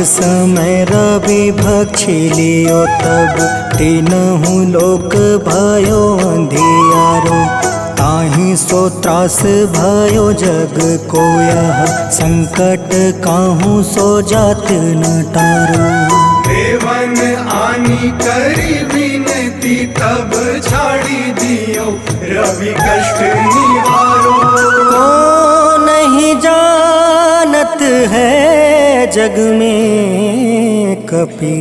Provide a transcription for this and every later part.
समय रवि भक्षी लियो तब तीनहु लोक भयो अंधियारो। ताहि सो त्रास भयो जग को यह संकट काहू सो जात न टारो। देवन आनी करी विनती तब छाड़ी दियो रवि कष्ट निवारो। को नहीं जानत है जग में कपि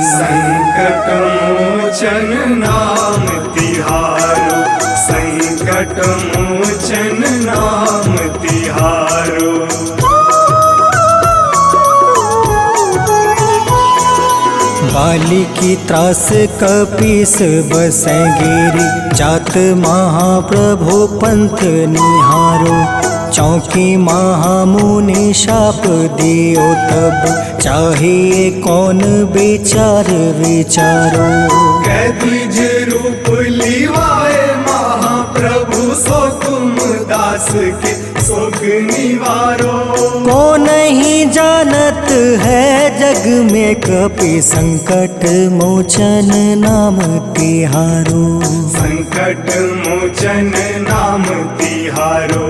संकट मोचन नाम तिहारो। संकट मोचन नाम तिहारो। बाली की त्रास कपीस बसै गिरी। जात महाप्रभु पंथ निहारो। चौकी महामुनि शाप दियो तब चाहिए कौन विचार विचारो। कैदिज रूप लिवाए महाप्रभु सो तुम दास के शोक निवारो। को नहीं जानत है जग में कपि संकट मोचन नाम तिहारो। संकट मोचन नाम तिहारो।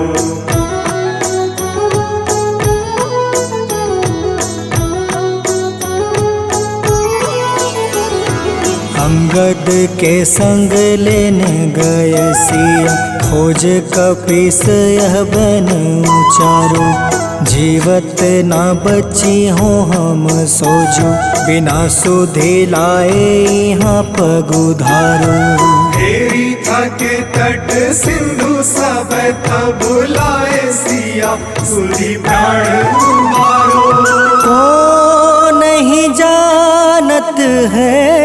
अंगद के संग लेने गए सिया। खोज कपीस यह बन उचारो। जीवत ना बची हो हम सोजो। बिना सुधि लाए यहाँ पगुधारो। फेरी थके तट सिंधु सब तब बुलाए सिया। सुधि प्राण तुम्हारो। को नहीं जानत है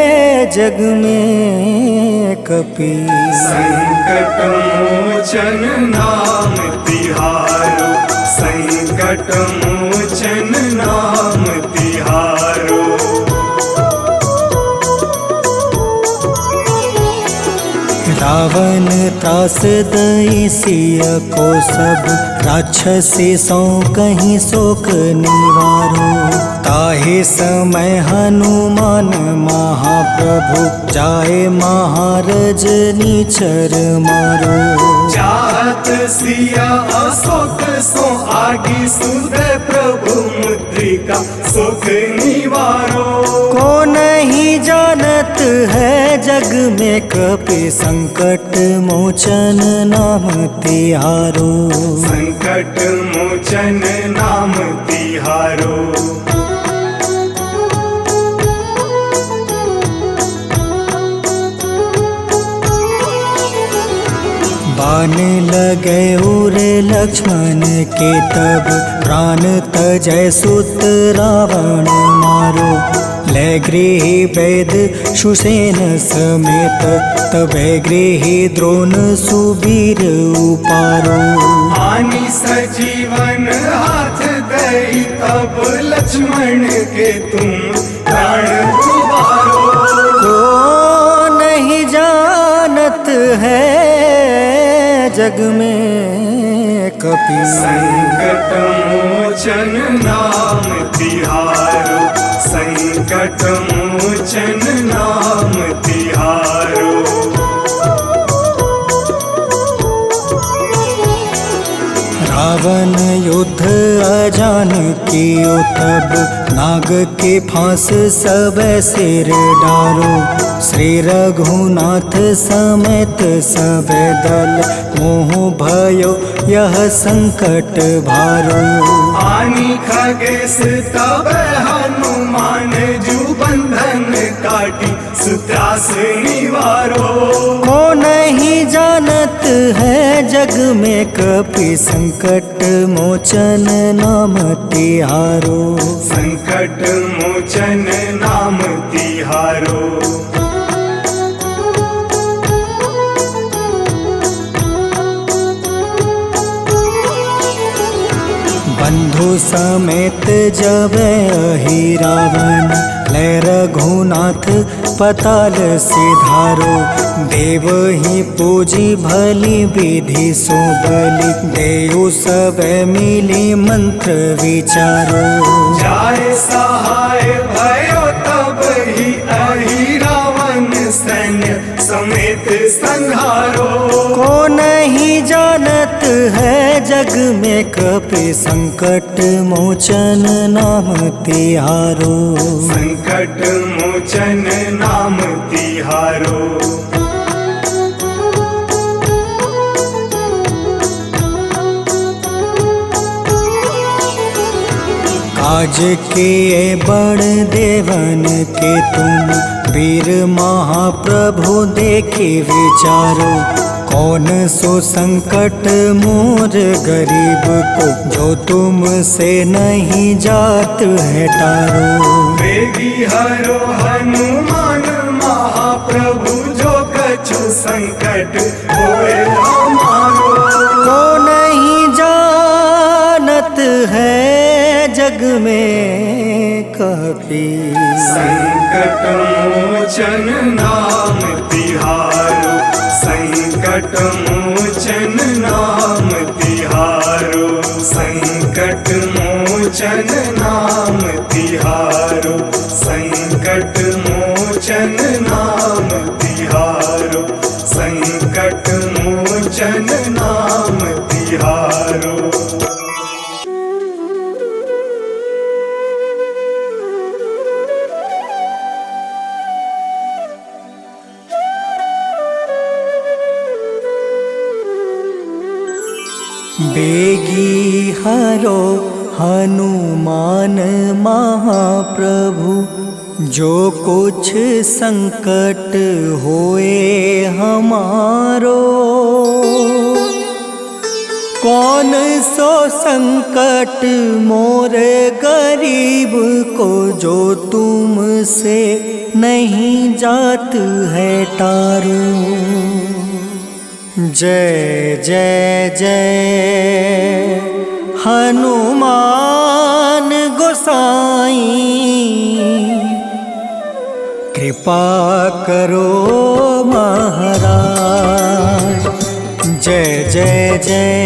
जग में कपि संकट मोचन नाम तिहारो। संकट मोचन नाम तिहारो। रावण त्रास दई सिया को सब। राक्षसी सो कहीं शोक निवारो। ताहि समय हनुमान महाप्रभु जाए महारज नीचर मारो। चाहत सिया अशोक सो आगी सुदय प्रभु मुद्रिका शोक निवारो। को नहीं जानत है जग में कपि संकट मोचन नाम तिहारो। संकट मोचन नाम तिहारो। बाण लगे उरे लक्ष्मण के तब प्राण तजय सुत रावण मारो। ले गृही वैद सुसेन समेत तबे गृही द्रोण सुबीर उपारो। आनी सजीवन हाथ दई तब लक्ष्मण के तुम प्राण उबारो। को नहीं जानत है जग में कपि संकट मोचन नाम तिहारो। संकट मोचन नाम तिहारो। रावण युद्ध अजान कियो तब नाग के फांस सब सिर डारो। श्री रघुनाथ समेत सब दल मोह भयो यह संकट भारो। आनी खगेश तब हनुमान जू बंधन काटी सुत्रास निवारो। को नहीं जानत है जग में कपि संकट मोचन नाम तिहारो। संकट मोचन नाम तिहारो। बंधु समेत जब अहि रावण ले रघुनाथ अस्पताल सिधारो। देव ही पूजी भली विधि सो बलि, देव सब मिली मंत्र विचारो। जाय सहाय भयो तब ही अहि रावण सैन्य समेत संहारो। को नहीं जानत है जग में कपि संकट मोचन नाम तिहारो। संकट मोचन नाम तिहारो। काज किए बड़ देवन के तुम, वीर महाप्रभु देखी विचारो। कौन सो संकट मोर गरीब को, जो तुमसे नहीं जात है टारो। वेगी हरो हनुमान महाप्रभु, जो कछु संकट होए हमारो। को नहीं जानत है जग में कपि, संकट मोचन नाम तिहारो। संकट मोचन नाम तिहारो। संकट मोचन नाम तिहारो। संकट मोचन नाम तिहारो। संकट मोचन नाम तिहारो। बेगी हरो हनुमान महाप्रभु, जो कुछ संकट होए हमारो। कौन सो संकट मोर गरीब को, जो तुमसे नहीं जात है टारो। जय जय जय हनुमान गोसाई, कृपा करो महाराज। जय जय जय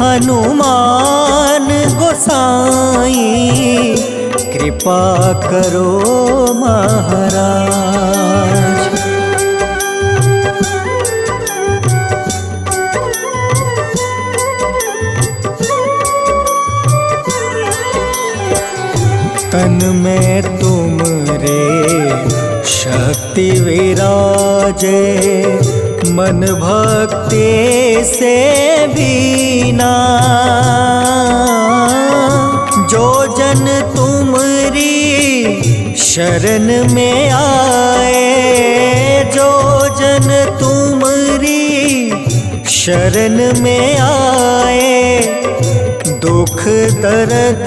हनुमान गोसाई, कृपा करो महाराज। तन में तुमरे शक्ति विराजे, मन भक्ति से बीना। जो जन तुमरी शरण में आए, जो जन तुमरी शरण में आए, दुख दर्द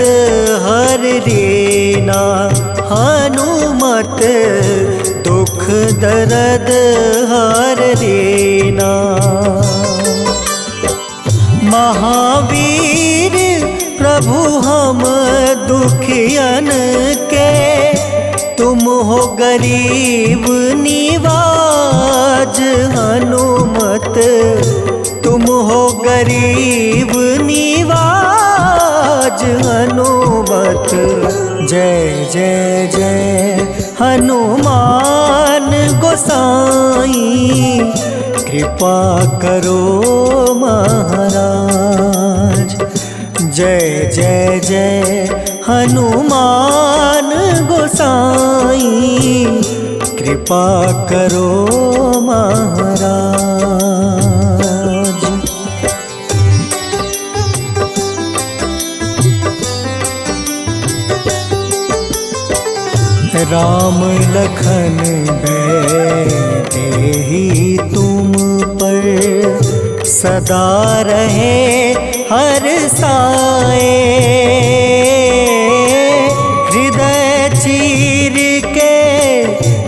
हर रीना। हनुमत दुख दर्द हर रीना। महावीर प्रभु हम दुखियन के, तुम हो गरीब निवाज। हनुमत तुम हो गरीब निवाज। हनुमत जय जय जय हनुमान गोसाई, कृपा करो महाराज। जय जय जय हनुमान गोसाई, कृपा करो महाराज। राम लखन देहि तुम पर, सदा रहे हर साए। हृदय चीर के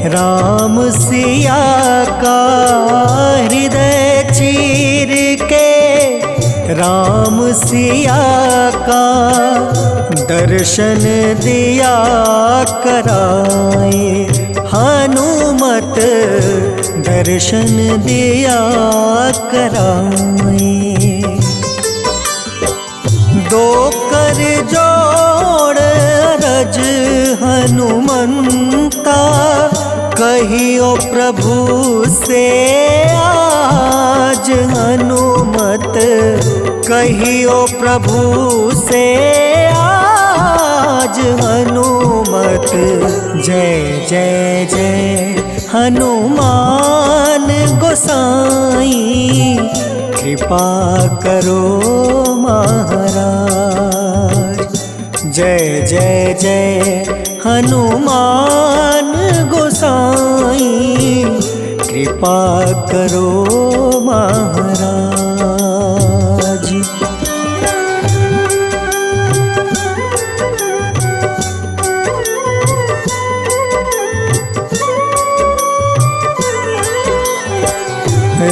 राम सिया का, हृदय चीर के राम सिया का, दर्शन दिया कराए। हनुमत दर्शन दिया कराए। दो कर जोड़ रज हनुमंता, कहियो प्रभु से आज हनुमत, कहियो प्रभु से आज हनुमत। जय जय जय हनुमान गोसाई, कृपा करो महाराज। जय जय जय हनुमान गोसाई, कृपा करो महाराज।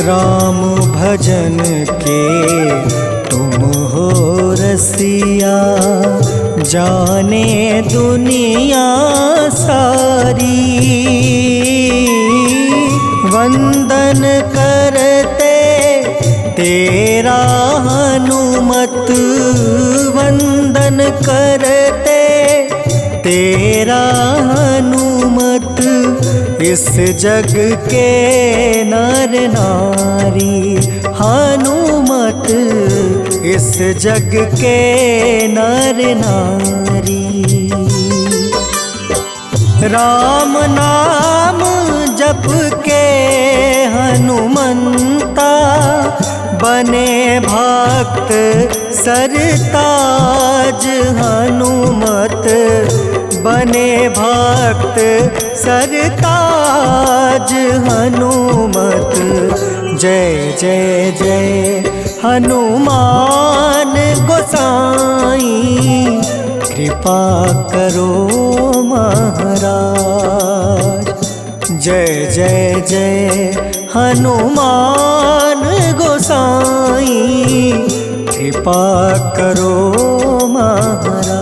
राम भजन के तुम हो रसिया, जाने दुनिया सारी। वंदन करते तेरा हनुमत, वंदन करते तेरा हनुमत। इस जग के नर नारी हनुमत, इस जग के नर नारी। राम नाम जप के हनुमंता, बने भक्त सरताज हनुमत, बने भक्त सरताज हनुमत। जय जय जय हनुमान गोसाई, कृपा करो महाराज। जय जय जय हनुमान गोसाई, कृपा करो महाराज।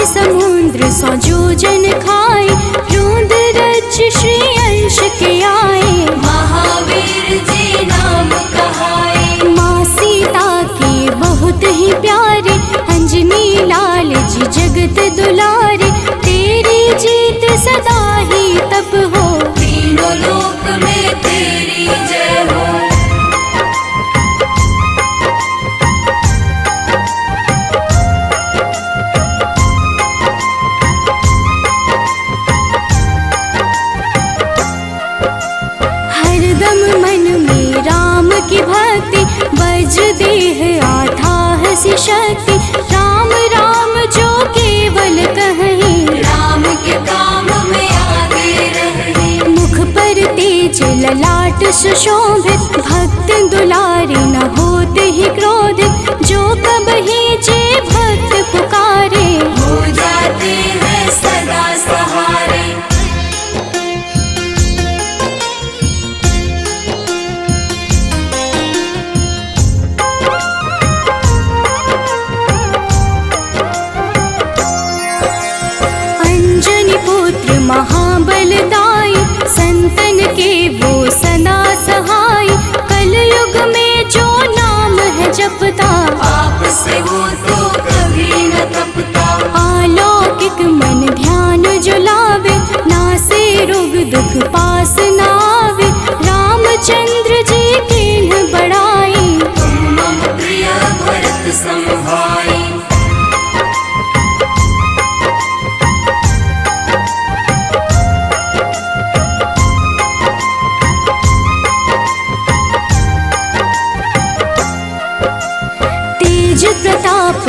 समुद्र सौ जोजन खाए, रूंद रज श्री अंश के आए। महावीर जी नाम कहाए, माँ सीता के बहुत ही प्यारे, अंजनी लाल जी जगत दुलारे। तेरी जीत सदा ही तब हो, तीनों लोक में तेरी जय हो। की भक्ति बज देह आठाह सी शक्ति, राम राम जो केवल कहें, राम के काम में आगे रहे। मुख पर तेज ललाट सुशोभित, भक्त दुलारे न होते ही क्रोधित। जो कबहि जे भक्त पुकारे, हो जाते हैं सदा सहारे। महाबलदाई, संतन के वो सदा सहाय। कलयुग में जो नाम है जपता, आप से वो तो कभी न तपता। अलौकिक मन ध्यान जो लावे, नासे रोग दुख पास न आवे। रामचंद्र जी कीन्ह बड़ाई, तुम मम प्रिय भरत समभाई। प्रताप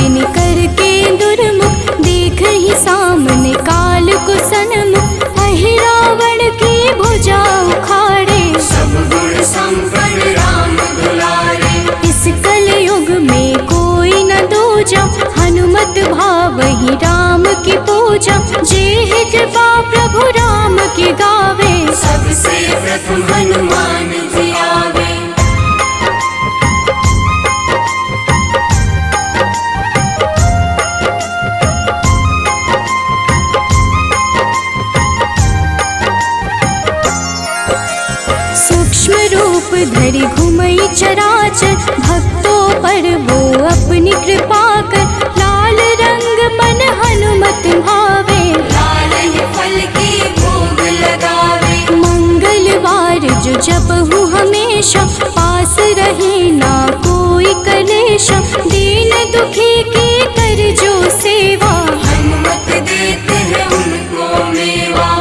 दिन करके दुर्मुख, देख ही सामने काल को सन्मुख, अहि रावण की भुजा उखाड़े, सब गुण संपन्न राम दुलारे। इस कलयुग में कोई न दूजा, हनुमत भावहि राम की पूजा, जेहि कृपा प्रभु राम की गावे, सबसे प्रथम हनुमान जी आवे। सूक्ष्म रूप धरि घुमई चराचर, भक्तों पर वो अपनी कृपा कर, लाल रंग मन हनुमत भावे, लाल ही फल की भोग लगावे। मंगलवार जो जपहु हमेशा, पास रहे ना कोई कलेश, दीन दुखी की कर जो सेवा, हनुमत देते हैं उनको मेवा।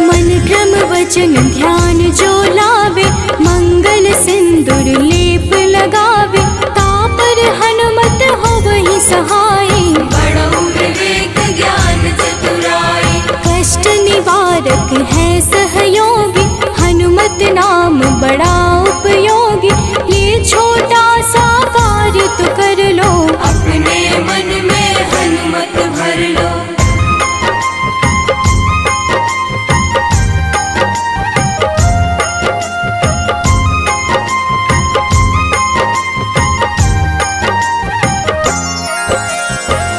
मन क्रम वचन ध्यान जो लावे, मंगल सिंदूर लेप लगावे, तापर हनुमत हो वही सहाय, बड़ो विवेक ज्ञान चतुराई। कष्ट निवारक है सहयोगी, हनुमत नाम बड़ा उपयोगी, ये छोटा सा कार्य तो कर लो, अपने मन में हनुमत भर लो।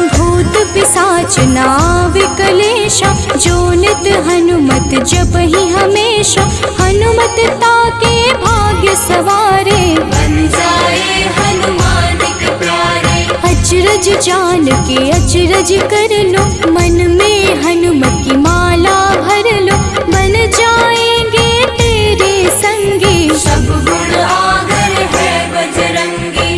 भूत पिशाच नाव कलेशा, जो नित हनुमत जपहि हमेशा, हनुमत ताके भाग्य सवारे, बन जाए हनुमान के प्यारे। अचरज जान के अचरज कर लो, मन में हनुमत की माला भर लो, बन जाएंगे तेरे संगी, सब गुण आगर है बजरंगी।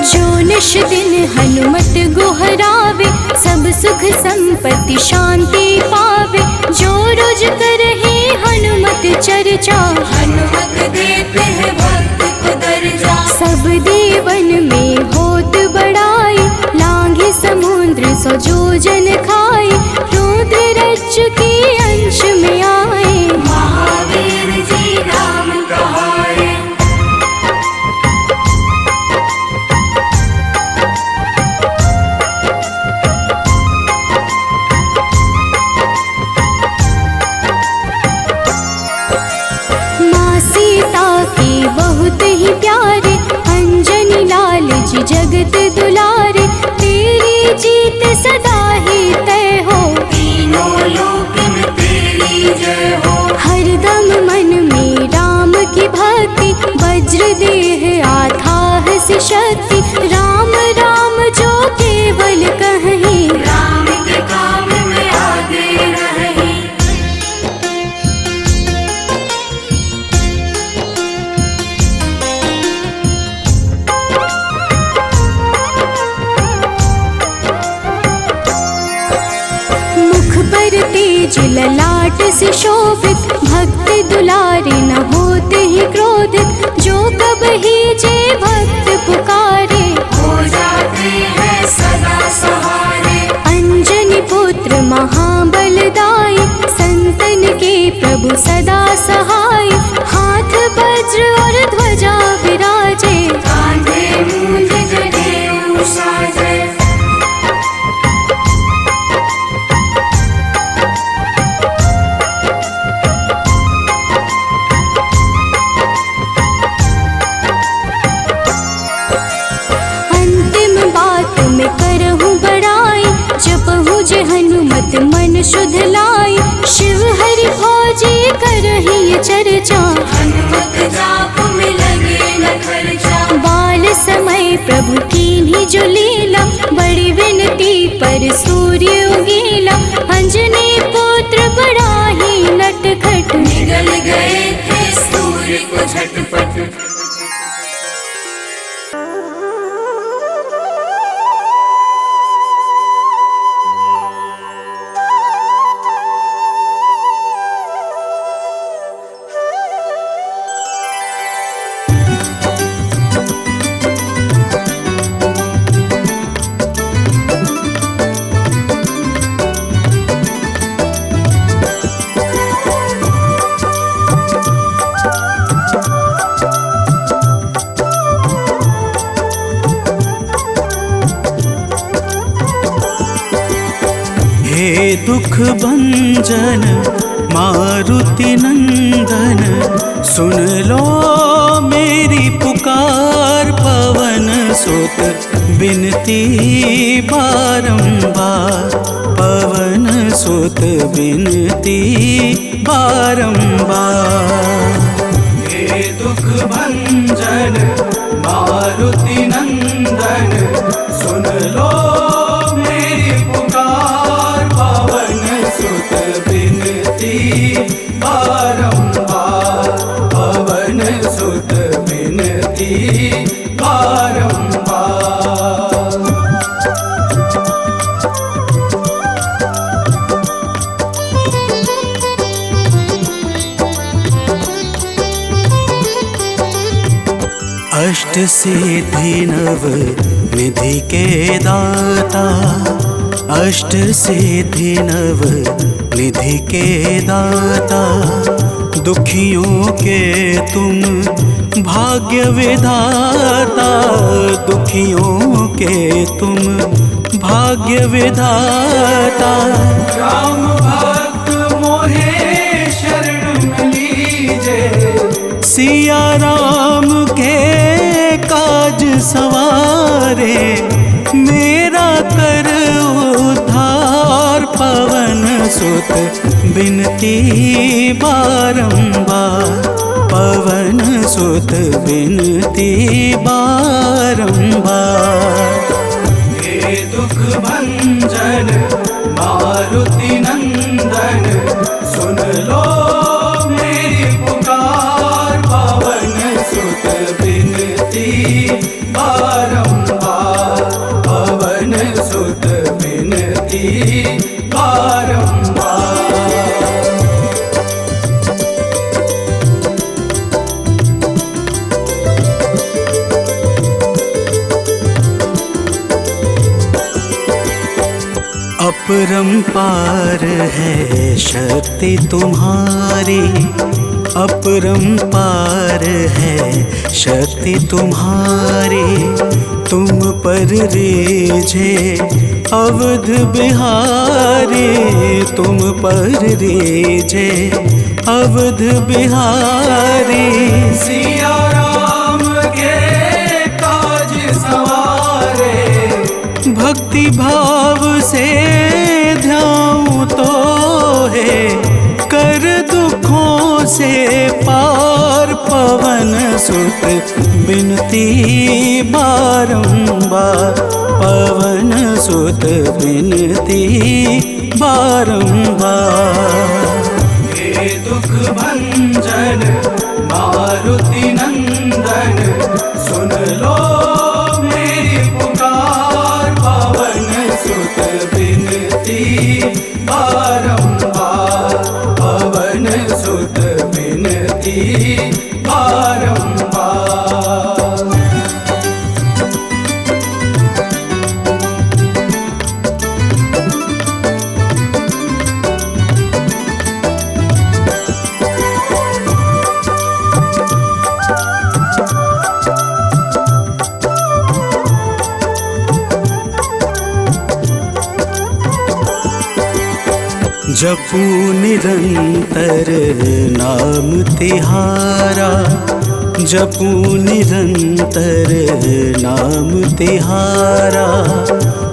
जो निश दिन हनुमत गोहरावे, सब सुख संपत्ति शांति पावे, जो रोज करहे हनुमत चर्चा, हनुमत देते हैं भक्त को दर्जा। सब देवन में होत बड़ाई, लांघे समुद्र सो जोजन खाए, रुद्र रज के अंश में आए, महावीर जी नाम कहाए। माँ सीता के बहुत ही प्यारे, अंजनी लाल जी जगत दुलारे, तेरी जीत सदा ही तय हो, तीनों लोक में तेरी जय हो। हरदम मन में राम की भक्ति, वज्र देह आधार से शक्ति, राम राम जो केवल कहीं, राम के काम में आगे रहे। मुख पर तेज ललाट से शोभित, भक्त दुलारे न होते ही क्रोधित, जो कब ही जे भक्त पुकारे, हो जाते हैं सदा सहारे। अंजनी पुत्र महाबलदाई, संतन के प्रभु सदा सहाय, हाथ वज्र और ध्वजा विराजे, कांधे मूंज जनेऊ साजे। अंतिम बात में करहूँ बड़ाई, जपहु जे हनुमत मन शुद्ध लाई, शिव हरि भोजी करहि ये चर्चा, हनुमत जाप में लगे न खर्चा। बाल समय प्रभु कीन्ही जो लीला, बड़ी विनती पर सूर्य उगेला। अंजनी पुत्र बड़ा ही नटखट, निगल गए थे सूर्य को झटपट। हे दुख भंजन मारुति नंदन, सुन लो मेरी पुकार। पवन सुत बिनती बारंबार, पवन सुत बिनती बारंबार। हे दुख भंजन मारुति नंदन, सुन लो मेरी पुकार। पवन सुत बिनती बारंबार, पवन सुत बिनती बारंबार। अष्ट सिद्धि नव निधि के दाता, अष्ट सिद्धि नव निधि के दाता। दुखियों के तुम भाग्य विधाता, दुखियों के तुम भाग्य विधाता। राम भक्त मोहे शरण लीजे, सिया राम के काज सवारे। मेरा कर उद्धार, पवन सुत बिनती बारंबार, पवन सुत बिनती बारंबार। हे दुख भंजन मारुति नंदन, सुन लो मेरी पुकार। पवन सुत बिनती बारंबार, पवन सुत बिनती बारंबार। अपरंपार है शक्ति तुम्हारी, अपरंपार है शक्ति तुम्हारी। तुम पर रीझे अवध बिहारी, तुम पर रीझे अवध बिहारी। सिया राम के काज सवारे, भक्ति भाव से ध्याऊं तो है कर दुखों से पार। पवन सुत बिनती बारंबार, पवन सुत बिनती बारंबार। हे दुख भंजन मारुति नंदन, सुन लो मेरी पुकार। पवन सुत बिनती बारंबार, पवन सुत बिनती बारंबार। जपू निरंतर नाम तिहारा, जपू निरंतर नाम तिहारा।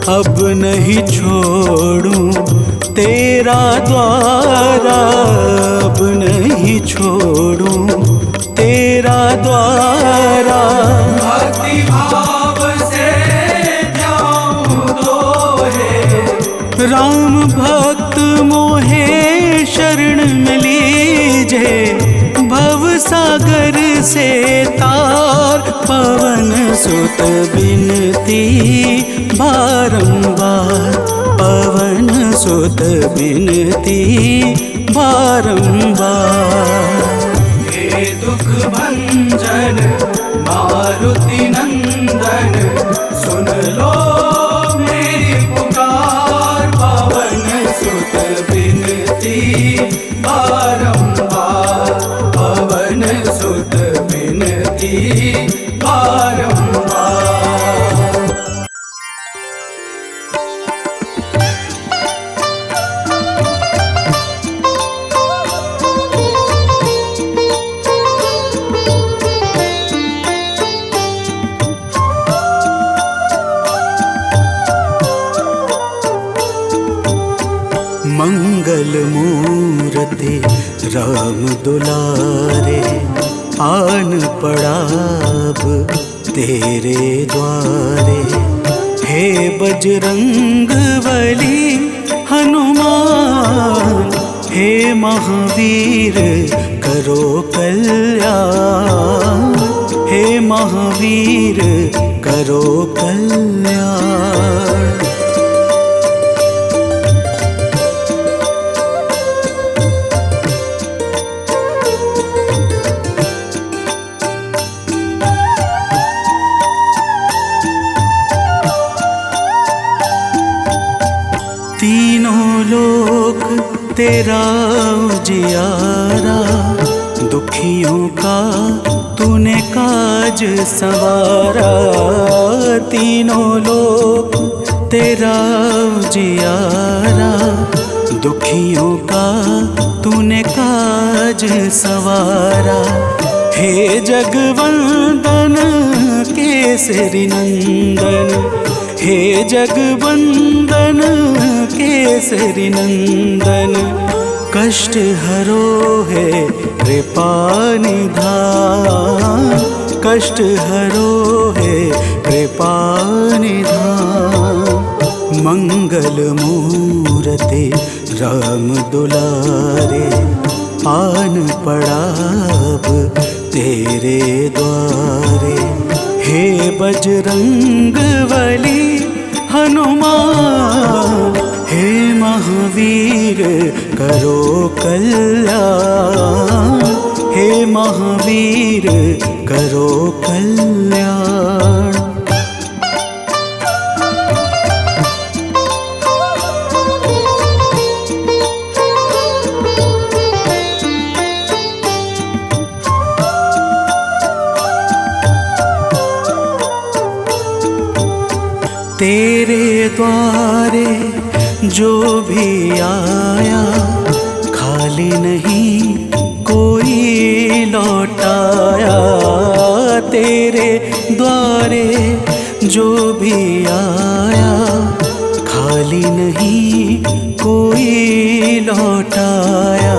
अब नहीं छोड़ूं तेरा द्वारा, अब नहीं छोड़ूं तेरा द्वारा। भक्ति भाव से तार, पवन सुत बिनती बारंबार, पवन सुत बिनती बारंबार। हे दुख भंजन मारुति नंदन, सुन लो मेरी पुकार, पवन सुत बिनती बारंबार, पवन सुत बिनती बारंबार। मंगल मूर्ति राम दुलारे, आन पड़ा अब तेरे द्वारे। हे बजरंग बली हनुमान, हे महावीर करो कल्याण, हे महावीर करो कल्याण। तीनों लोक तेरा उजियारा, दुखियों का तूने काज संवारा। तीनों लोक तेरा उजियारा, दुखियों का तूने काज संवारा। हे जगवंदन केसरी नंदन, हे जगवंदन केसरी नंदन, कष्ट हरो है कृपा निधान, कष्ट हरो है कृपा निधान। मंगल मूर्ति राम दुलारे, आन पड़ा अब तेरे द्वारे। हे बजरंग बली हनुमान, हे महावीर करो कल्याण, हे महावीर करो कल्याण। तेरे द्वारे जो भी आया, खाली नहीं कोई लौटाया। तेरे द्वारे जो भी आया, खाली नहीं कोई लौटाया।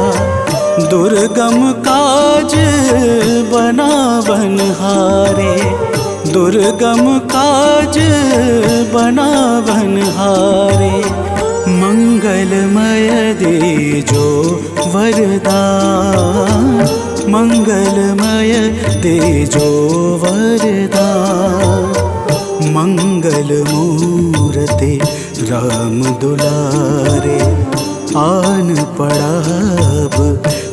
दुर्गम काज बना बनहारे, दुर्गम काज बना बनहारे। मंगलमय दे जो वरदान, मंगलमय दे जो वरदान। मंगल मूर्ति राम दुलारे, आन पड़ा अब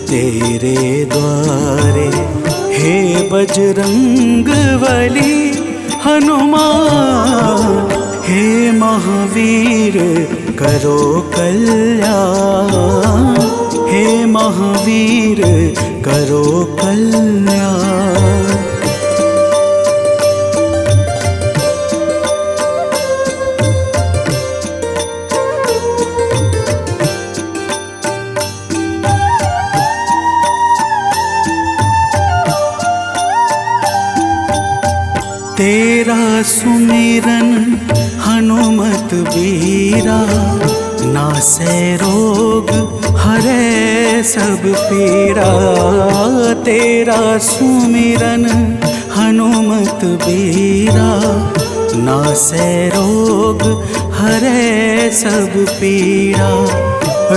तेरे द्वारे। हे बजरंग बली हनुमान, हे महावीर करो कल्याण, हे महावीर करो कल्याण। तेरा सुमिरन हनुमत बीरा, नासै रोग हरै सब पीरा। तेरा सुमिरन हनुमत बीरा, नासै रोग हरै सब पीरा।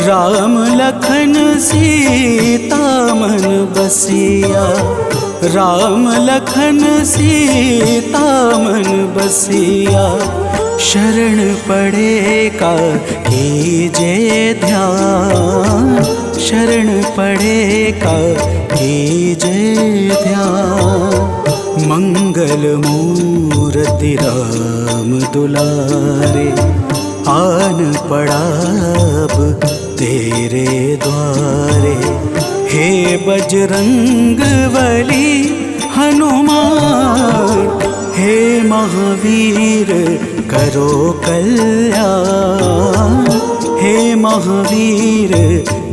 राम लखन सीता मन बसिया, राम लखन सीता मन बसिया, शरण पड़े का कीजे ध्यान, शरण पड़े का कीजे ध्यान। मंगल मूर्ति राम दुलारे, आन पड़ा अब तेरे द्वारे। हे बजरंग बली हनुमान, हे महावीर करो कल्याण, हे महावीर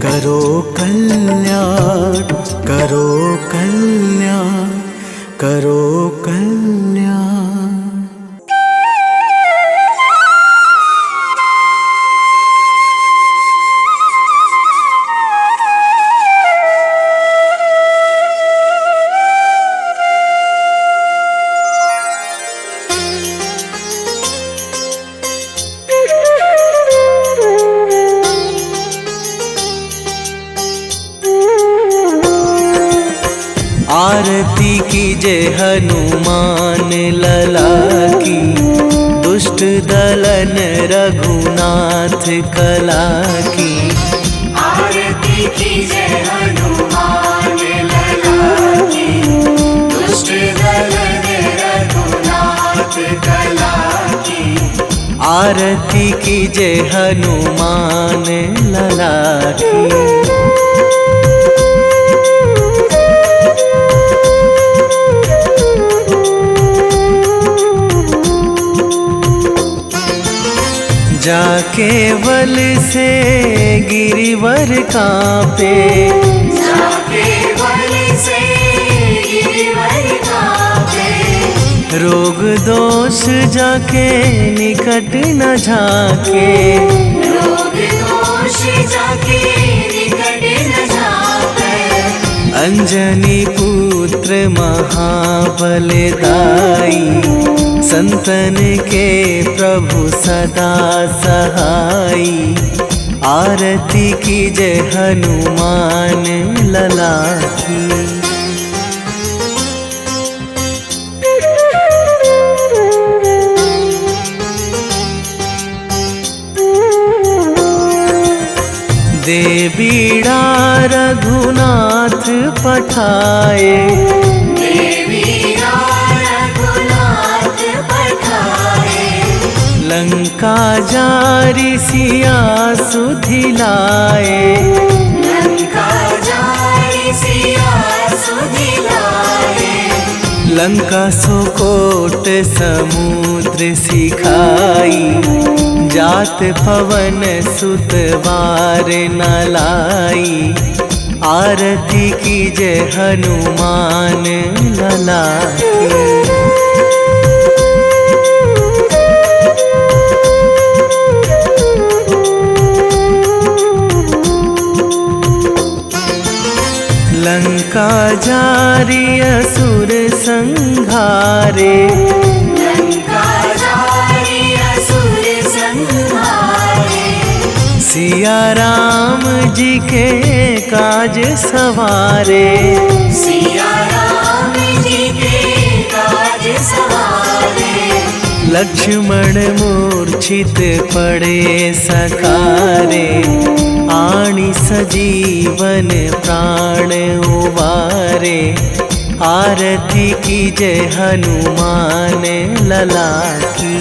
करो कल्याण, करो कल्याण, करो कल्याण। आरती कीजे हनुमान लला की, दुष्ट दलन रघुनाथ कला की। आरती कीजे हनुमान लला की, दुष्ट दलन रघुनाथ कला की। आरती कीजे हनुमान लला की। जाके बल से गिरिवर कांपे, जाके बल से गिरिवर कांपे। रोग दोष जाके निकट न झाके, रोग दोष जाके निकट न झाके। अंजनी पुत्र महाबलदाई, संतन के प्रभु सदा सहाई। आरती कीजे हनुमान लला की। देवीड़ा रघुनाथ पठाए, देवीड़ा रघुनाथ पठाए। लंका जारी सिया सुधिलाए, लंका जारी सिया सुधिलाए। लंका सुकोट समुद्र सिखाई, जात पवन सुत वार न लाई। आरती कीजे हनुमान लला की। लंका जारी असुर संहारे, लंका जारी असुर संहारे। सिया राम जी के काज सवारे, सिया राम जी के काज सवारे। लक्ष्मण मूर्छित पड़े सकारे, आणी सजीवन प्राण उबारे। आरती कीजे हनुमान लला की।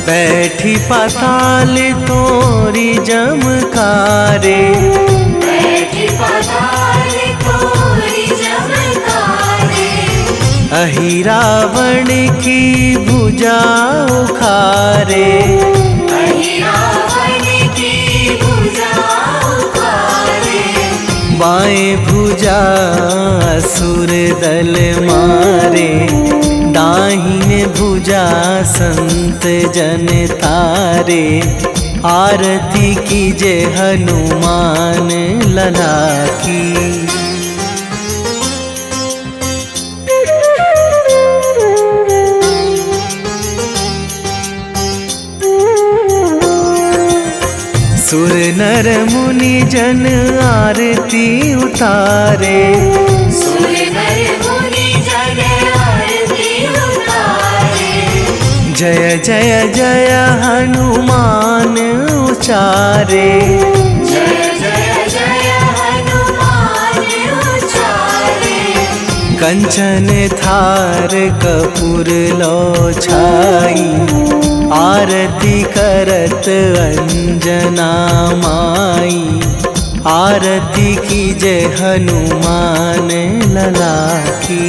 बैठी पाताल तोरी जमकारे, बैठी पाताल तोरी जमकारे। अहि रावण की भुजा उखारे, अहि रावण की भुजा उखारे। बाएं भुजा असुर दल मारे, दाहिने भुजा संत जन तारे। आरती कीजे हनुमान लला की। सुर नर मुनि जन आरती उतारे, सुर नर मुनि जन आरती उतारे। जय जय जय हनुमान उचारे, जय जय जय हनुमान उचारे। कंचन थार कपूर लो छाई, आरती करत अंजना माई। आरती कीजे हनुमान लला की।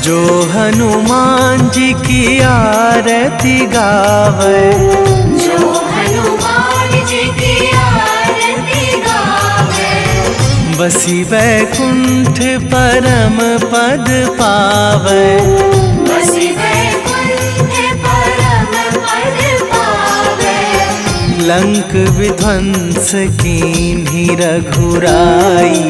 जो हनुमान जी की आरती गावे, जो हनुमान जी की आरती गावे। बसी वैकुंठ परम पद पावे, बसी वैकुंठ परम पद पावे। लंक विध्वंस कीन्ही रघुराई,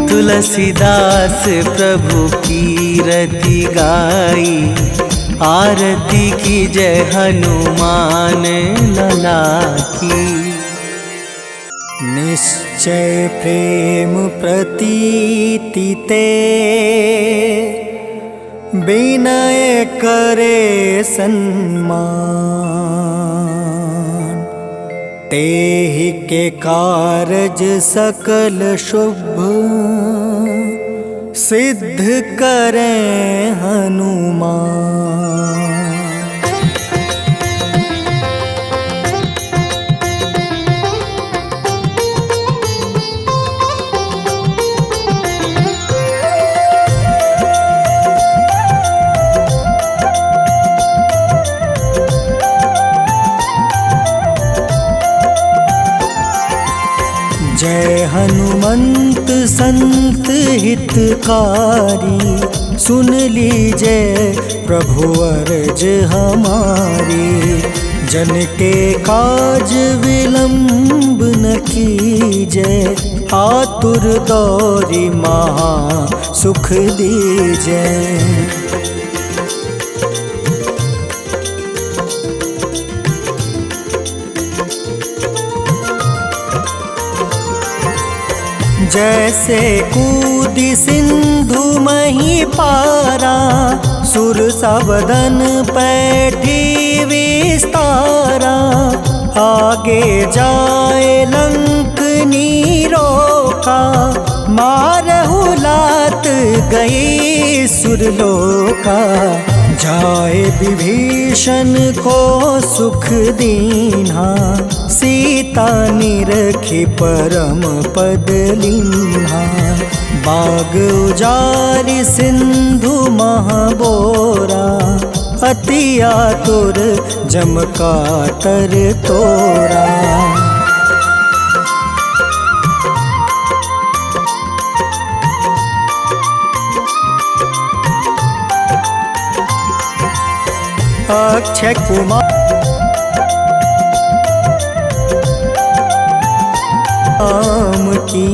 तुलसीदास प्रभु कीरति गाई। आरती की जय हनुमान लला की। निश्चय प्रेम प्रतीति ते, विनय करे सन्मान। तेहि के कारज सकल शुभ, सिद्ध करें हनुमान। जय हनुमंत संत हितकारी, सुन लीजिए प्रभु अर्ज हमारी। जन के काज विलंब न कीजिए, आतुर दौरी महा सुख दीजिए। जैसे कूदी सिंधु मही पारा, सुर सबदन पैठी विस्तारा। आगे जाए लंक नीरोका, मारहु लात गई सुरलोका। जाए विभीषण को सुख दीन्हा, सीता निरखी परम पद लीन्हा। बाग उजारि सिंधु महाबोरा, अति आतुर जम काटर तोरा। अक्षय कुमार नाम की,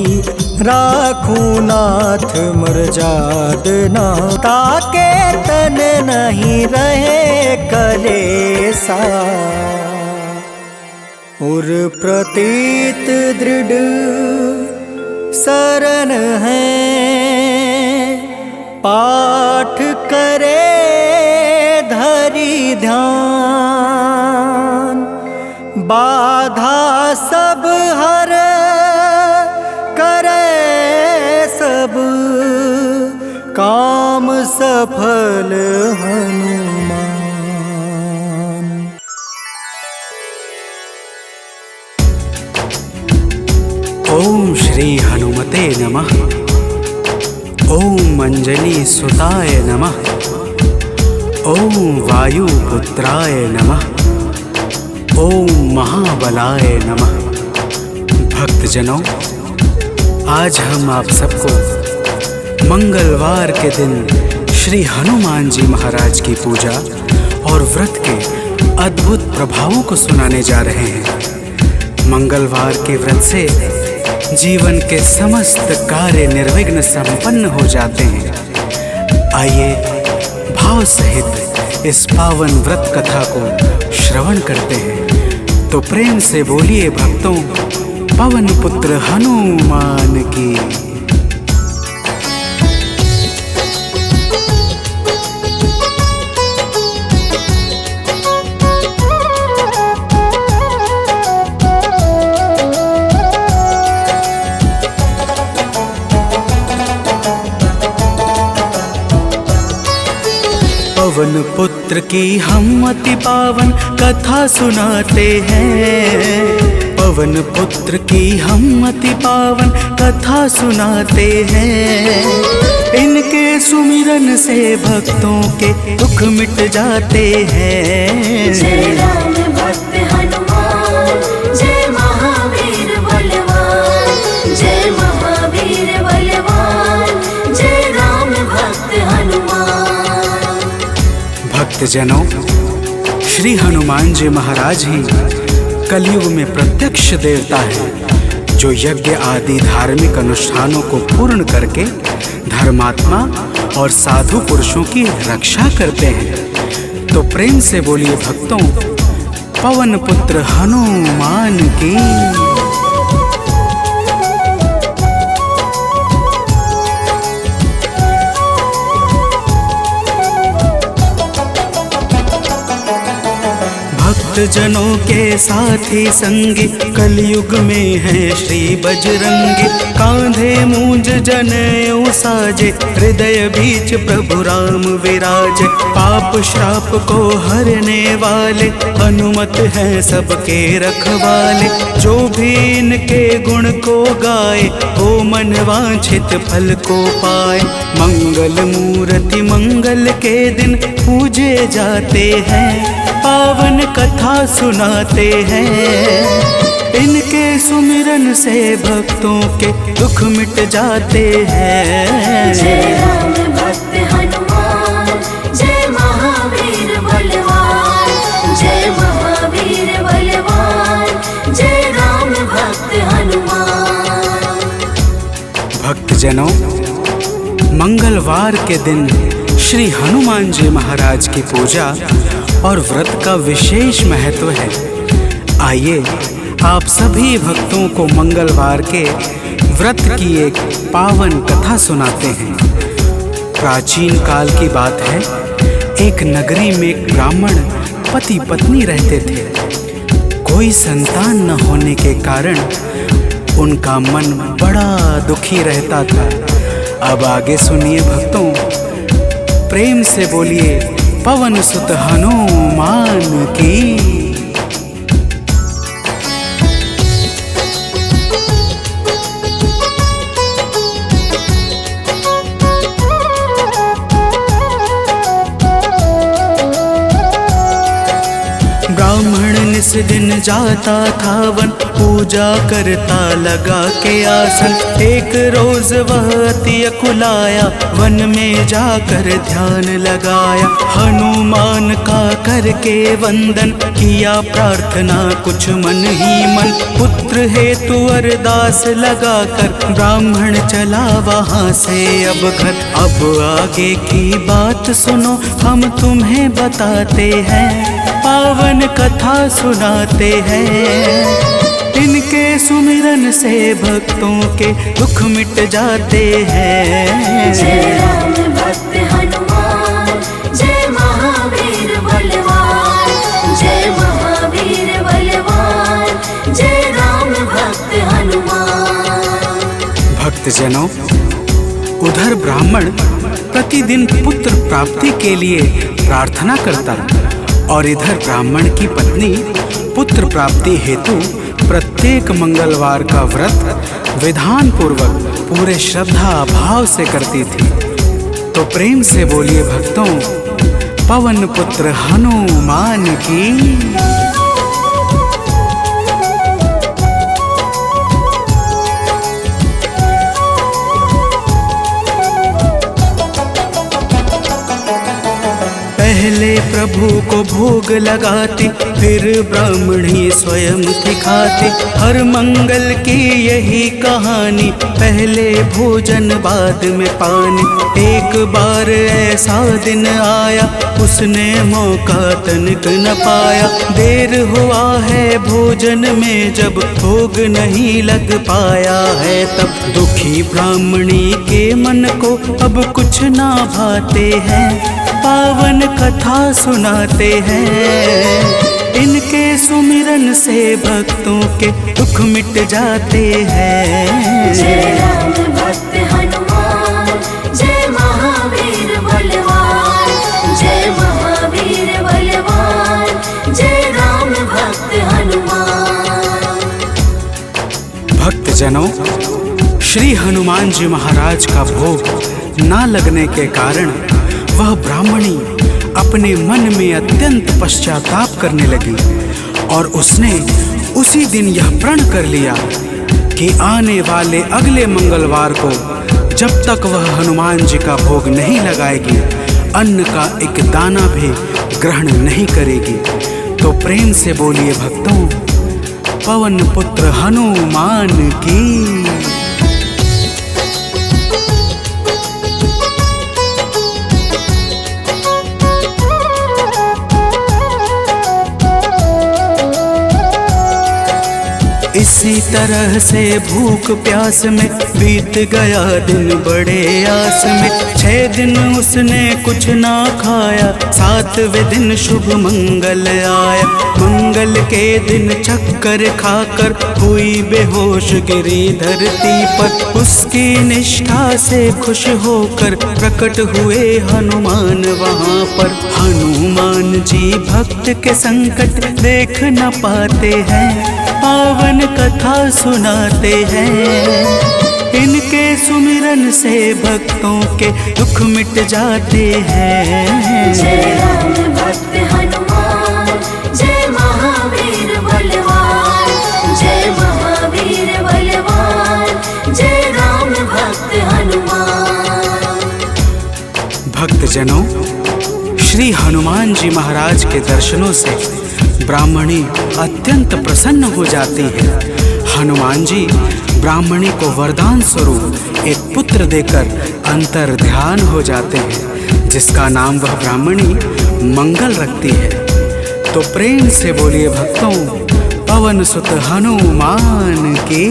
राखू नाथ मर्यादना। ताके तन नहीं रहे कलेसा, उर प्रतीत दृढ़ शरण है। पाठ करे धरि ध्यान, बाधा सब हर करे सब। काम सफल हनुमान। ओम श्री हनुमते नमः। ओम अंजनी सुताय नमः। ओम वायुपुत्राय नमः। ओम महाबलाय नमः। भक्तजनों, आज हम आप सबको मंगलवार के दिन श्री हनुमान जी महाराज की पूजा और व्रत के अद्भुत प्रभावों को सुनाने जा रहे हैं। मंगलवार के व्रत से जीवन के समस्त कार्य निर्विघ्न संपन्न हो जाते हैं। आइए भाव सहित इस पावन व्रत कथा को श्रवण करते हैं। तो प्रेम से बोलिए भक्तों, पवन पुत्र हनुमान की। पवन पुत्र की हम अति पावन कथा सुनाते हैं। पवन पुत्र की हम अति पावन कथा सुनाते हैं। इनके सुमिरन से भक्तों के दुख मिट जाते हैं। जय राम भक्त हनुमान, जय महावीर बलवान, जय महावीर बलवान, जय राम भक्त हनुमान। भक्तजनों, श्री हनुमान जी महाराज ही कलयुग में प्रत्यक्ष देवता है, जो यज्ञ आदि धार्मिक अनुष्ठानों को पूर्ण करके धर्मात्मा और साधु पुरुषों की रक्षा करते हैं। तो प्रेम से बोलिए भक्तों, पवन पुत्र हनुमान की। जनों के साथी संगी कलयुग में है श्री बजरंगी। कांधे मूंज जनेऊ साजे, हृदय बीच प्रभु राम विराजे। पाप श्राप को हरने वाले, हनुमत है सबके रखवाले। जो भी इनके गुण को गाए, वो मन वांछित फल को पाए। मंगल मूर्ति मंगल के दिन पूजे जाते हैं। पावन कथा सुनाते हैं। इनके सुमिरन से भक्तों के दुख मिट जाते हैं। जय राम भक्त हनुमान, जय महावीर बलवान, जय महावीर बलवान, जय राम भक्त हनुमान। भक्तजनों, मंगलवार के दिन श्री हनुमान जी महाराज की पूजा और व्रत का विशेष महत्व है। आइए आप सभी भक्तों को मंगलवार के व्रत की एक पावन कथा सुनाते हैं। प्राचीन काल की बात है, एक नगरी में एक ब्राह्मण पति पत्नी रहते थे। कोई संतान न होने के कारण उनका मन बड़ा दुखी रहता था। अब आगे सुनिए भक्तों, प्रेम से बोलिए पवन सुत हनुमान की। ब्राह्मण निस दिन जाता था वन, पूजा करता लगा के आसन। एक रोज वह अति अकुलाया, वन में जाकर ध्यान लगाया। हनुमान का करके वंदन, किया प्रार्थना कुछ मन ही मन। पुत्र हेतु अरदास लगाकर, ब्राह्मण चला वहाँ से अब घर। अब आगे की बात सुनो, हम तुम्हें बताते हैं। पावन कथा सुनाते हैं। इनके सुमिरन से भक्तों के दुख मिट जाते हैं। जय राम भक्त हनुमान, जय महावीर बलवान, जय महावीर बलवान, जय राम भक्त हनुमान। भक्तजनों, उधर ब्राह्मण प्रतिदिन पुत्र प्राप्ति के लिए प्रार्थना करता और इधर ब्राह्मण की पत्नी पुत्र प्राप्ति हेतु प्रत्येक मंगलवार का व्रत विधान पूर्वक पूरे श्रद्धा भाव से करती थी। तो प्रेम से बोलिए भक्तों, पवन पुत्र हनुमान की। पहले प्रभु को भोग लगाती, फिर ब्राह्मणी स्वयं थी खाती। हर मंगल की यही कहानी, पहले भोजन बाद में पानी। एक बार ऐसा दिन आया, उसने मौका तनिक न पाया। देर हुआ है भोजन में, जब भोग नहीं लग पाया है तब। दुखी ब्राह्मणी के मन को अब कुछ ना भाते हैं, पावन कथा सुनाते हैं। इनके सुमिरन से भक्तों के दुख मिट जाते हैं। जय राम भक्त हनुमान, जय महावीर बलवान, जय महावीर बलवान, जय राम भक्त हनुमान। भक्तजनों, श्री हनुमान जी महाराज का भोग ना लगने के कारण वह ब्राह्मणी अपने मन में अत्यंत पश्चाताप करने लगी और उसने उसी दिन यह प्रण कर लिया कि आने वाले अगले मंगलवार को जब तक वह हनुमान जी का भोग नहीं लगाएगी, अन्न का एक दाना भी ग्रहण नहीं करेगी। तो प्रेम से बोलिए भक्तों, पवन पुत्र हनुमान की। इसी तरह से भूख प्यास में बीत गया दिन बड़े आस में। 6 दिन उसने कुछ ना खाया, 7वें दिन शुभ मंगल आया। मंगल के दिन चक्कर खाकर हुई बेहोश गिरी धरती पर। उसकी निष्ठा से खुश होकर प्रकट हुए हनुमान वहाँ पर। हनुमान जी भक्त के संकट देख न पाते हैं, पावन कथा सुनाते हैं। इनके सुमिरन से भक्तों के दुख मिट जाते हैं। जय राम भक्त हनुमान, जय महावीर बलवान, जय महावीर बलवान, जय राम भक्त हनुमान। भक्तजनों, श्री हनुमान जी महाराज के दर्शनों से ब्राह्मणी अत्यंत प्रसन्न हो जाती है। हनुमान जी ब्राह्मणी को वरदान स्वरूप एक पुत्र देकर अंतर ध्यान हो जाते हैं, जिसका नाम वह ब्राह्मणी मंगल रखती है। तो प्रेम से बोलिए भक्तों, पवन सुत हनुमान की।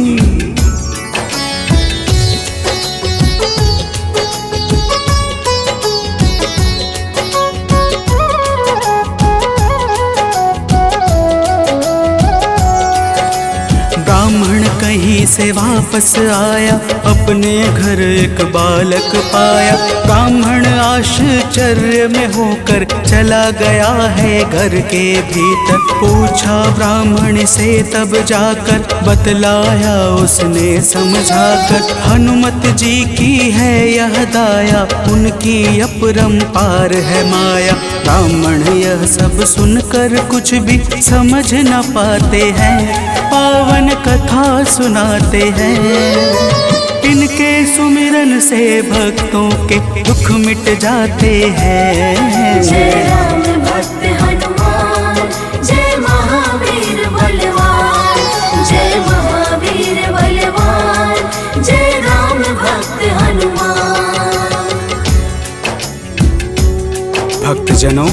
ब्राह्मण कहीं से वापस आया, अपने घर एक बालक पाया। ब्राह्मण आश्चर्य में होकर चला गया है घर के भीतर। पूछा ब्राह्मण से तब जाकर, बतलाया उसने समझाकर। हनुमत जी की है यह दाया, उनकी अपरंपार है माया। ब्राह्मण यह सब सुनकर कुछ भी समझ न पाते हैं, पावन कथा सुनाते हैं। इनके सुमिरन से भक्तों के दुख मिट जाते हैं। जय राम भक्त हनुमान, जय महावीर बलवान, जय महावीर बलवान, जय राम भक्त हनुमान। भक्तजनों,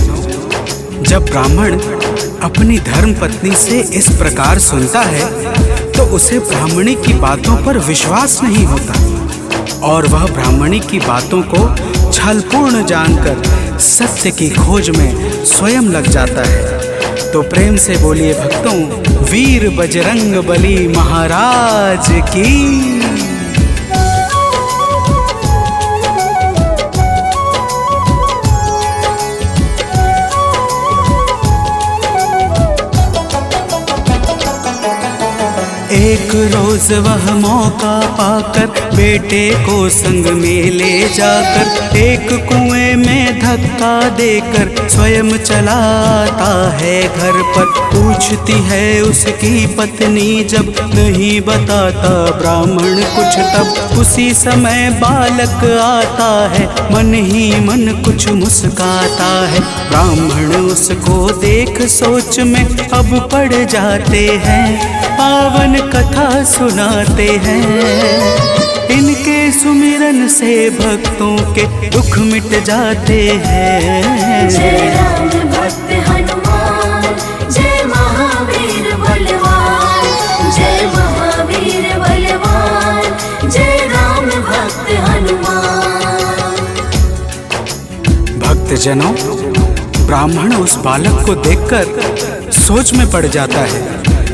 जब ब्राह्मण अपनी धर्म पत्नी से इस प्रकार सुनता है तो उसे ब्राह्मणी की बातों पर विश्वास नहीं होता और वह ब्राह्मणी की बातों को छलपूर्ण जानकर सत्य की खोज में स्वयं लग जाता है। तो प्रेम से बोलिए भक्तों, वीर बजरंग बली महाराज की। एक रोज वह मौका पाकर बेटे को संग में ले जाकर एक कुएं में धक धक्का देकर स्वयं चलाता है घर पर। पूछती है उसकी पत्नी जब नहीं बताता ब्राह्मण कुछ, तब उसी समय बालक आता है, मन ही मन कुछ मुस्काता है। ब्राह्मण उसको देख सोच में अब पड़ जाते हैं, पावन कथा सुनाते हैं। इनके सुमिरन से भक्तों के दुख मिट जाते हैं। जय राम भक्त हनुमान, जय महावीर बलवान, जय महावीर बलवान, जय राम भक्त हनुमान। भक्तजनों, ब्राह्मण उस बालक को देखकर सोच में पड़ जाता है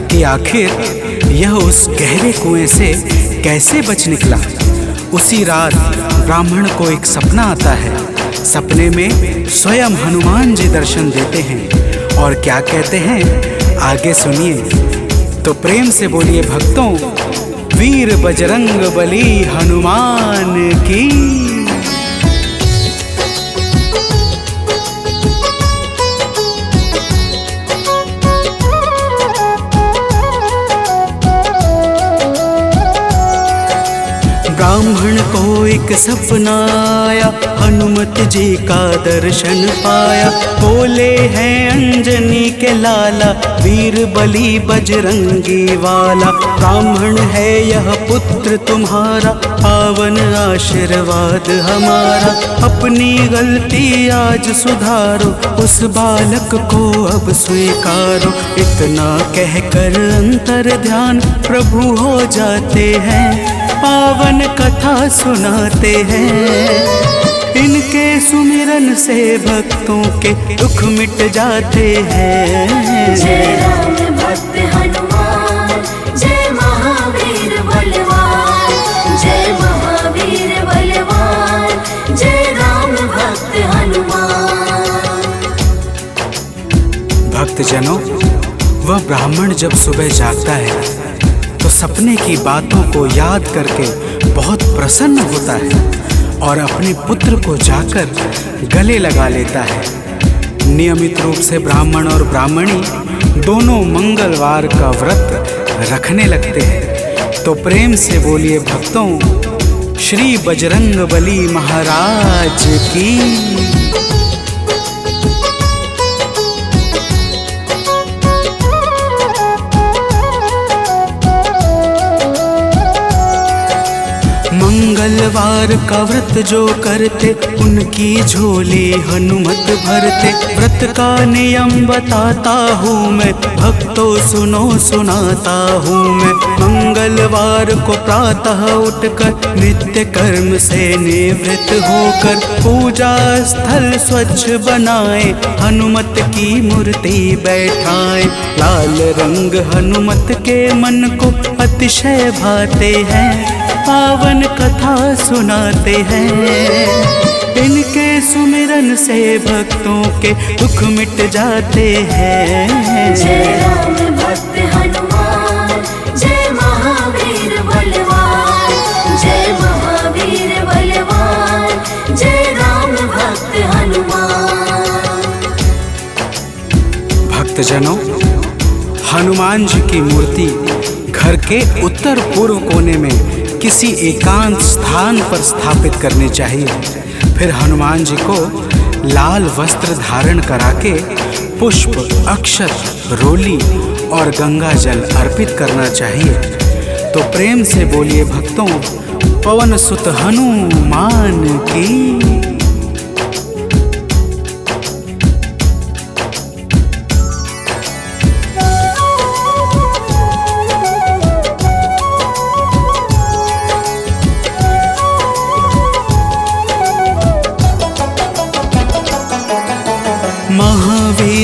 कि आखिर यह उस गहरे कुएं से कैसे बच निकला। उसी रात ब्राह्मण को एक सपना आता है। सपने में स्वयं हनुमान जी दर्शन देते हैं और क्या कहते हैं आगे सुनिए। तो प्रेम से बोलिए भक्तों, वीर बजरंग बली हनुमान की। ब्राह्मण को एक सपना आया, हनुमत जी का दर्शन पाया। बोले हैं अंजनी के लाला, वीर बली बजरंगी वाला। ब्राह्मण है यह पुत्र तुम्हारा, पावन आशीर्वाद हमारा। अपनी गलती आज सुधारो, उस बालक को अब स्वीकारो। इतना कहकर अंतर ध्यान प्रभु हो जाते हैं, पावन कथा सुनाते हैं। इनके सुमिरन से भक्तों के दुख मिट जाते हैं। जय राम भक्त हनुमान, जय महावीर बलवान, जय महावीर बलवान, जय राम भक्त हनुमान। भक्तजनों, वह ब्राह्मण जब सुबह जागता है तो सपने की बातों को याद करके बहुत प्रसन्न होता है और अपने पुत्र को जाकर गले लगा लेता है। नियमित रूप से ब्राह्मण और ब्राह्मणी दोनों मंगलवार का व्रत रखने लगते हैं। तो प्रेम से बोलिए भक्तों, श्री बजरंग बली महाराज की। मंगलवार का व्रत जो करते, उनकी झोली हनुमत भरते। व्रत का नियम बताता हूँ मैं, भक्तों सुनो सुनाता हूँ मैं। मंगलवार को प्रातः उठकर नित्य कर्म से निवृत्त होकर पूजा स्थल स्वच्छ बनाए, हनुमत की मूर्ति बैठाए। लाल रंग हनुमत के मन को अतिशय भाते हैं, पावन कथा सुनाते हैं। इनके सुमिरन से भक्तों के दुख मिट जाते हैं। जय राम भक्त हनुमान, जय महावीर बलवान, जय महावीर बलवान, जय राम भक्त हनुमान। भक्तजनों, हनुमान जी की मूर्ति घर के उत्तर पूर्व कोने में किसी एकांत स्थान पर स्थापित करनी चाहिए। फिर हनुमान जी को लाल वस्त्र धारण करा के पुष्प, अक्षत, रोली और गंगा जल अर्पित करना चाहिए। तो प्रेम से बोलिए भक्तों, पवन सुत हनुमान की।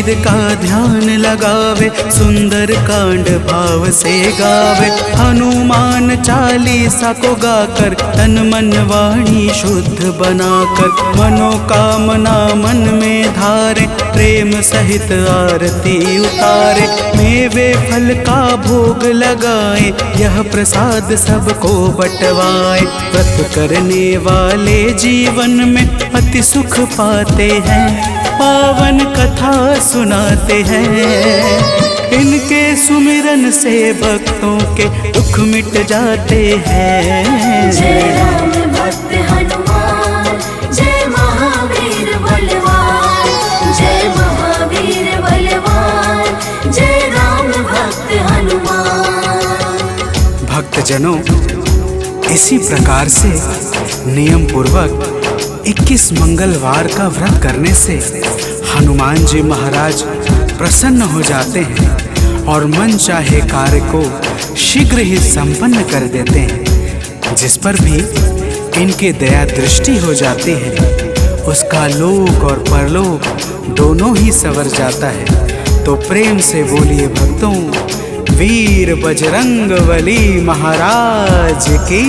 महावीर का ध्यान लगावे, सुंदर कांड भाव से गावे। हनुमान चालीसा को गाकर तन मन वाणी शुद्ध बनाकर, मनोकामना मन में धारे, प्रेम सहित आरती उतारे। मेवे फल का भोग लगाए, यह प्रसाद सबको बंटवाए। व्रत करने वाले जीवन में अति सुख पाते हैं, पावन कथा सुनाते हैं। इनके सुमिरन से भक्तों के दुख मिट जाते हैं। जय राम भक्त हनुमान, जय महावीर बलवान, जय महावीर बलवान, जय राम भक्त हनुमान। भक्तजनों, इसी प्रकार से नियम पूर्वक 21 मंगलवार का व्रत करने से हनुमान जी महाराज प्रसन्न हो जाते हैं और मन चाहे कार्य को शीघ्र ही संपन्न कर देते हैं। जिस पर भी इनके दया दृष्टि हो जाती है, उसका लोक और परलोक दोनों ही संवर जाता है। तो प्रेम से बोलिए भक्तों, वीर बजरंगबली महाराज की।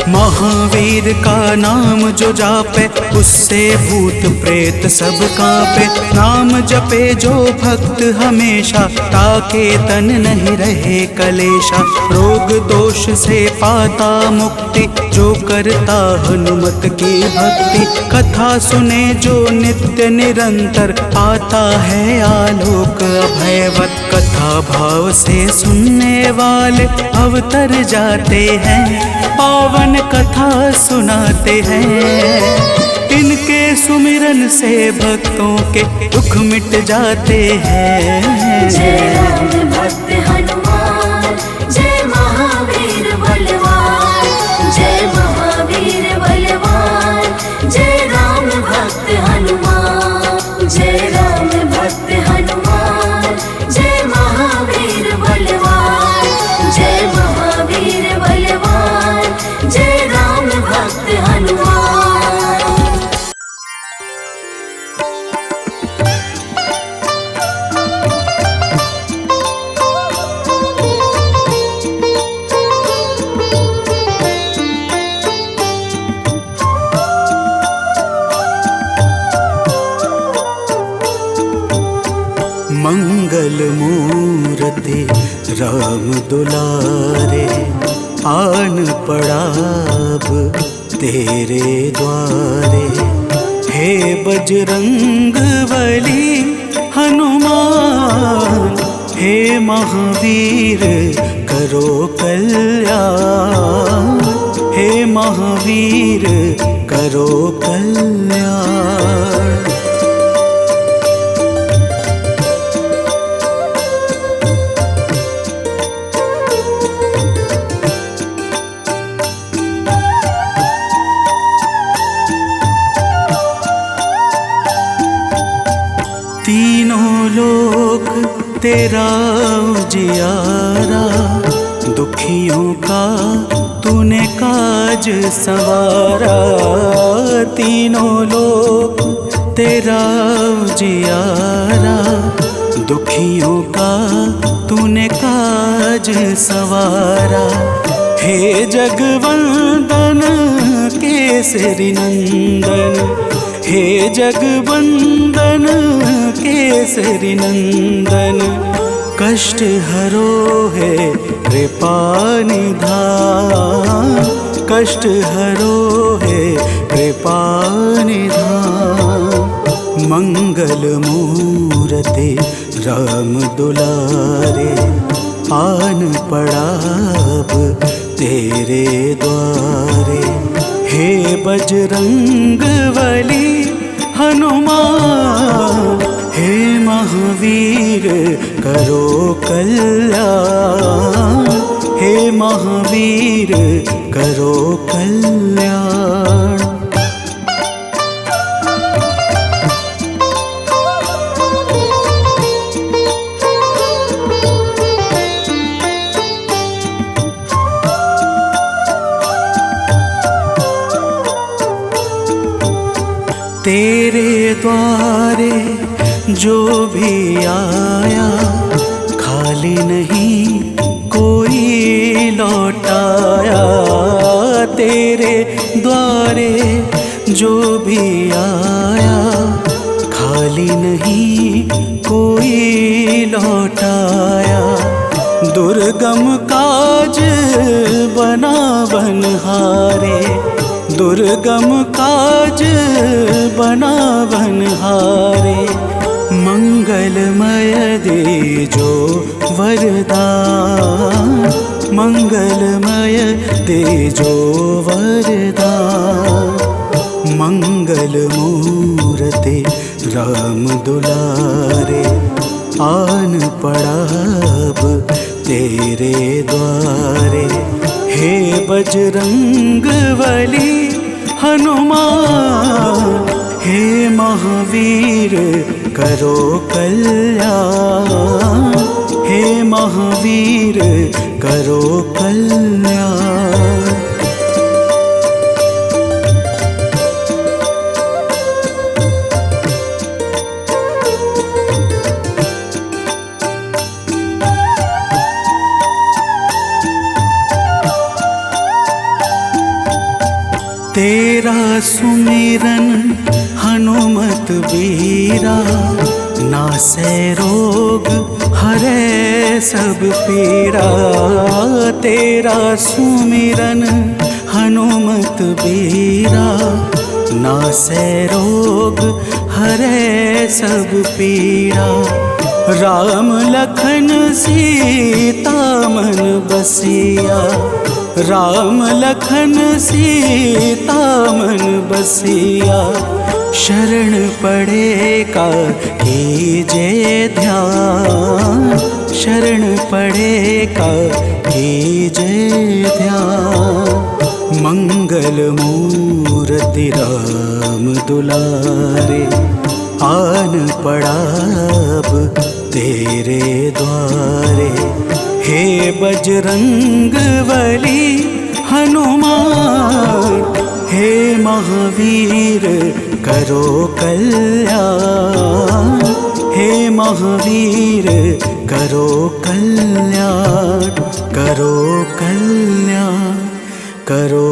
महावीर का नाम जो जापे, उससे भूत प्रेत सब कांपे। नाम जपे जो भक्त हमेशा, ताके तन नहीं रहे कलेशा। रोग दोष से पाता मुक्ति, जो करता हनुमत की भक्ति। कथा सुने जो नित्य निरंतर, पाता है आलोक अभयवत। कथा भाव से सुनने वाले अवतर जाते हैं, पावन कथा सुनाते हैं। इनके सुमिरन से भक्तों के दुख मिट जाते हैं। जय राम भक्त हनुमान, जय महावीर बलवान, जय महावीर बलवान, जय राम भक्त हनुमान। जय राम भक्त हनुमान, जय महावीर बलवान, जय महावीर बलवान, जय राम भक्त हनुमान। मंगल मूर्ति राम दुलारे, आन पड़ाब तेरे द्वारे। हे बजरंग बली हनुमान, हे महावीर करो कल्याण। हे महावीर करो कल्याण। तीनों लोक तेरा उजियारा, दुखियों का तूने काज संवारा। तीनों लोक तेरा उजियारा, दुखियों का तूने काज संवारा। हे जगवंदन केसरी नंदन, हे जगवंदन केसरी नंदन। कष्ट हरो है कृपा निधान, कष्ट हरो है कृपा निधान। मंगल मूर्ति राम दुलारे, आन पड़ाब तेरे द्वारे। हे बजरंग बली हनुमान, हे महावीर करो कल्याण। हे महावीर करो कल्याण। जो भी आया खाली नहीं कोई लौटाया। तेरे द्वारे जो भी आया खाली नहीं कोई लौटाया। दुर्गम काज बना बनहारे, दुर्गम काज बना बनहारे। मंगलमय दे जो वरदान, मंगलमय दे जो वरदान। मंगल मूर्ति राम दुलारे, आन पड़ा अब तेरे द्वारे। हे बजरंग बली हनुमान, हे महावीर करो कल्याण, हे महावीर करो कल्याण। तेरा सुमिरन हनुमत बीरा, नासै रोग हरै सब पीरा। तेरा सुमिरन हनुमत बीरा, नासै रोग हरै सब पीरा। राम लखन सीता मन बसिया, राम लखन सीता मन बसिया। शरण पड़े का कीजे ध्यान, शरण पड़े का कीजे ध्यान। मंगल मूर्ति राम दुलारे, आन पड़ा अब तेरे द्वारे। हे बजरंग बली हनुमान, हे महावीर करो कल्याण, हे महावीर करो कल्याण, करो कल्याण, करो